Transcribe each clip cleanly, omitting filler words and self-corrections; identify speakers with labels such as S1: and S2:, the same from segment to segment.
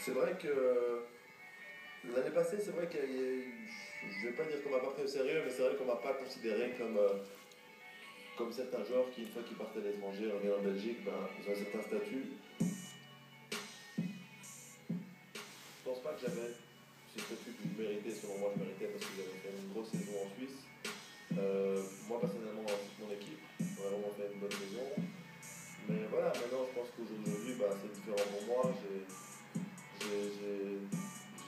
S1: C'est vrai que l'année passée, c'est vrai qu'il y a, je vais pas dire qu'on m'a pas pris au sérieux, mais c'est vrai qu'on m'a pas considéré comme, comme certains joueurs qui, une fois qu'ils partent à l'étranger, reviennent en Belgique, ben, ils ont un certain statut. Je pense pas que j'avais ce statut que je méritais, selon moi, je méritais parce que j'avais fait une grosse saison en Suisse. Moi, personnellement, ainsi que mon équipe, on a vraiment fait une bonne saison. Mais voilà, maintenant, je pense qu'aujourd'hui, bah, c'est différent pour moi. J'ai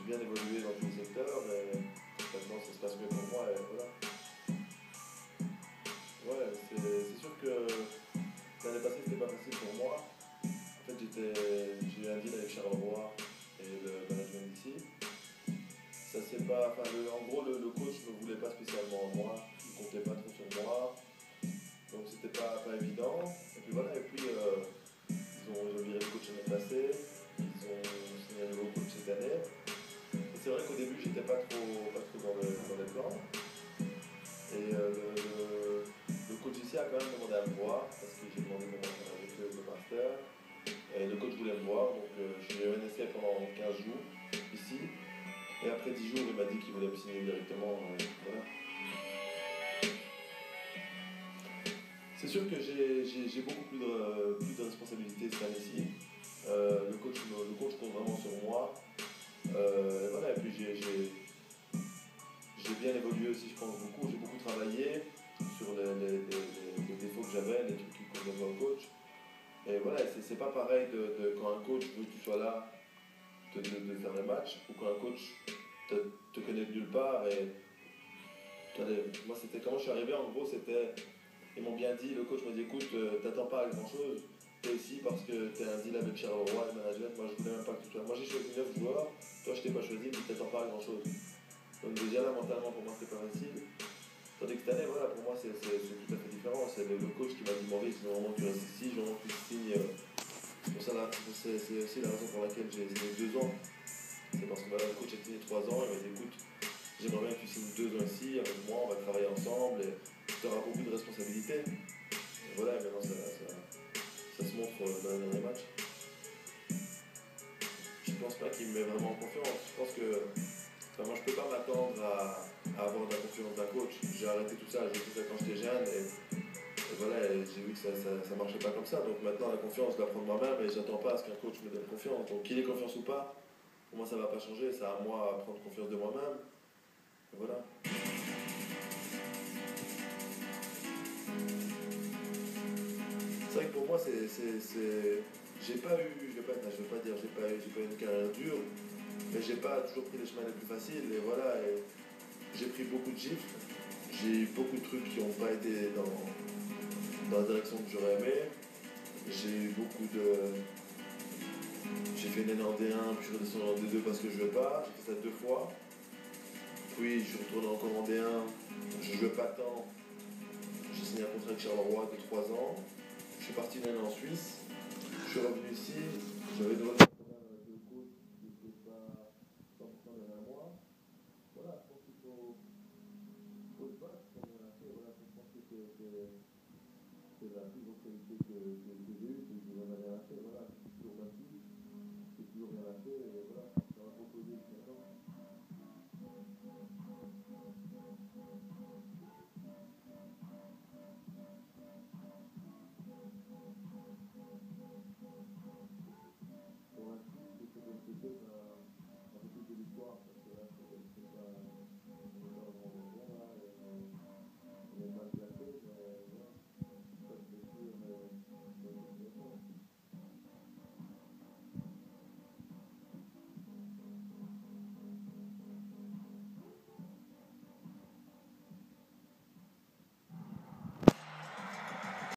S1: bien évolué dans tous les secteurs et maintenant, ça se passe mieux pour moi. Et voilà. Ouais, c'est sûr que l'année passée, c'était pas facile pour moi. En fait, j'ai eu un deal avec Charleroi et le management d'ici. Ça c'est pas, enfin, en gros, le coach ne voulait pas spécialement moi, il comptait pas trop sur moi, donc c'était pas évident. Et puis voilà, et puis ils ont viré le coach l'année passée, ils ont signé un nouveau coach cette année. Et c'est vrai qu'au début, j'étais pas trop dans les plans. Et le coach ici a quand même demandé à me voir, parce que j'ai demandé comment faire avec le master. Et le coach voulait me voir, donc je suis eu un essai pendant 15 jours ici. Et après 10 jours, il m'a dit qu'il voulait me signer directement. Voilà. C'est sûr que j'ai beaucoup plus de responsabilités cette année-ci. Le coach compte vraiment sur moi. Voilà, et puis j'ai bien évolué aussi, je pense beaucoup. J'ai beaucoup travaillé sur les défauts que j'avais, les trucs qui convenaient pas au coach. Et voilà, c'est pas pareil quand un coach veut que tu sois là de faire les matchs ou quand un coach te connaît de nulle part. Et moi, c'était quand je suis arrivé, en gros, c'était. Ils m'ont bien dit, le coach m'a dit écoute, t'attends pas à grand chose, t'es ici parce que t'es un deal avec Charleroi, le management, moi je voulais même pas que tu sois. Moi j'ai choisi 9 joueurs, toi je t'ai pas choisi, mais t'attends pas à grand chose. Donc déjà là, mentalement pour moi c'était pas facile. Tandis que cette année, voilà, pour moi c'est tout à fait différent. C'est le coach qui m'a dit Maurice, je veux vraiment que tu restes ici, je veux vraiment que tu signes. Pour ça, c'est aussi la raison pour laquelle j'ai signé 2 ans. C'est parce que voilà, le coach a signé 3 ans, il m'a dit écoute, j'aimerais bien que tu signes 2 ans ici avec moi, on va travailler ensemble et tu auras beaucoup de responsabilités. Et voilà, maintenant ça se montre dans les derniers matchs. Je pense pas qu'il me met vraiment en confiance. Je pense que moi je peux pas m'attendre à avoir de la confiance d'un coach. J'ai arrêté tout ça, j'ai fait ça quand j'étais jeune et voilà, j'ai vu que ça marchait pas comme ça. Donc maintenant la confiance, je la prends de moi-même et j'attends pas à ce qu'un coach me donne confiance. Donc qu'il ait confiance ou pas, pour moi ça va pas changer, c'est à moi à prendre confiance de moi-même. Et voilà. C'est vrai que pour moi, j'ai pas eu, je vais pas dire, j'ai pas eu une carrière dure, mais j'ai pas toujours pris les chemins les plus faciles. Et voilà, et j'ai pris beaucoup de gifles, j'ai eu beaucoup de trucs qui n'ont pas été dans la direction que j'aurais aimé. J'ai eu beaucoup de. J'ai fait une année en D1, puis je suis redescendu en D2 parce que je veux pas. J'ai fait ça 2 fois. Puis je suis retourné encore en D1, je jouais pas tant. J'ai signé un contrat avec Charleroi de 3 ans. Je suis parti une année en Suisse. Je suis revenu ici. J'avais de problèmes avec le coach qui n'était pas 100% derrière moi. Voilà, je pense faut se battre pour rien lâcher. Voilà, je pense que c'est la plus grosse qualité que j'ai eue, c'est que je n'ai jamais rien lâché. Voilà, je suis toujours battu, j'ai toujours rien lâché et voilà, ça m'a proposé maintenant. Pour un Suisse, c'est comme c'était,